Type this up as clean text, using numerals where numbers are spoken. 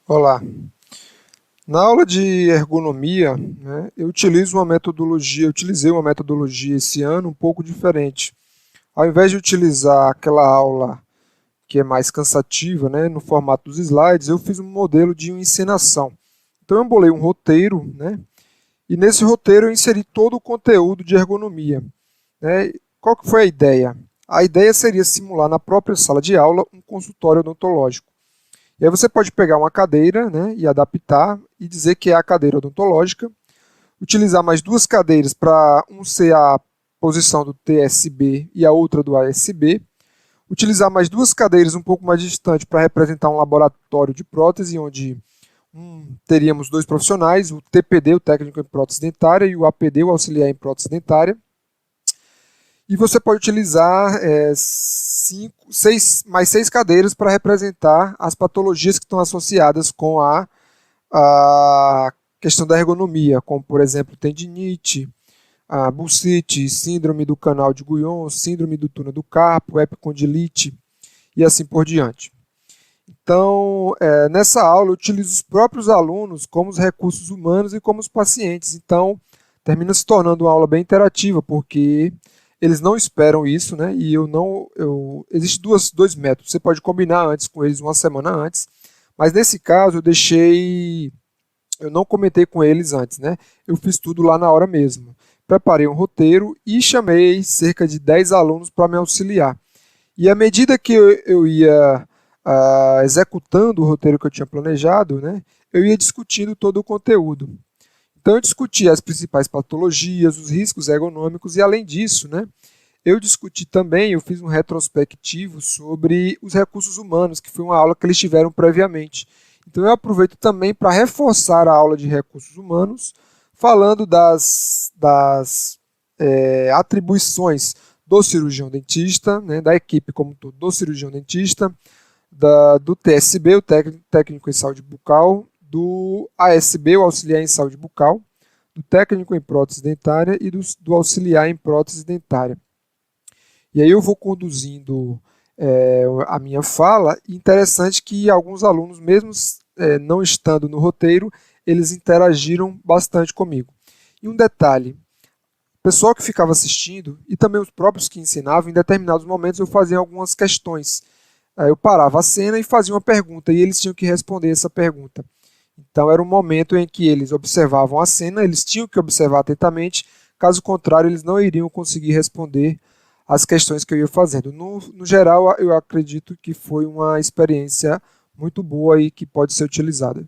Olá. Na aula de ergonomia, né, eu utilizei uma metodologia esse ano um pouco diferente. Ao invés de utilizar aquela aula que é mais cansativa, né, no formato dos slides, eu fiz um modelo de encenação. Então eu embolei um roteiro, né, e nesse roteiro eu inseri todo o conteúdo de ergonomia, né. Qual que foi a ideia? A ideia seria simular na própria sala de aula um consultório odontológico. E aí você pode pegar uma cadeira, né, e adaptar e dizer que é a cadeira odontológica, utilizar mais duas cadeiras para ser a posição do TSB e a outra do ASB, utilizar mais duas cadeiras um pouco mais distantes para representar um laboratório de prótese, onde teríamos dois profissionais, o TPD, o técnico em prótese dentária, e o APD, o auxiliar em prótese dentária. E você pode utilizar mais seis cadeiras para representar as patologias que estão associadas com a questão da ergonomia, como, por exemplo, tendinite, a bursite, síndrome do canal de Guyon, síndrome do túnel do carpo, epicondilite e assim por diante. Então, nessa aula, eu utilizo os próprios alunos como os recursos humanos e como os pacientes. Então, termina se tornando uma aula bem interativa, porque eles não esperam isso, né? E existe dois métodos. Você pode combinar antes com eles, uma semana antes, mas nesse caso eu não comentei com eles antes, né? Eu fiz tudo lá na hora mesmo. Preparei um roteiro e chamei cerca de 10 alunos para me auxiliar. E à medida que eu ia executando o roteiro que eu tinha planejado, né, eu ia discutindo todo o conteúdo. Então eu discuti as principais patologias, os riscos ergonômicos e, além disso, né, eu fiz um retrospectivo sobre os recursos humanos, que foi uma aula que eles tiveram previamente. Então eu aproveito também para reforçar a aula de recursos humanos, falando das atribuições do cirurgião dentista, né, da equipe como um todo do cirurgião dentista, do TSB, o técnico em saúde bucal, do ASB, o auxiliar em saúde bucal, do técnico em prótese dentária e do auxiliar em prótese dentária. E aí eu vou conduzindo a minha fala. Interessante que alguns alunos, mesmo não estando no roteiro, eles interagiram bastante comigo. E um detalhe, o pessoal que ficava assistindo e também os próprios que ensinavam, em determinados momentos eu fazia algumas questões. Eu parava a cena e fazia uma pergunta e eles tinham que responder essa pergunta. Então era um momento em que eles observavam a cena, eles tinham que observar atentamente, caso contrário eles não iriam conseguir responder as questões que eu ia fazendo. No geral, eu acredito que foi uma experiência muito boa e que pode ser utilizada.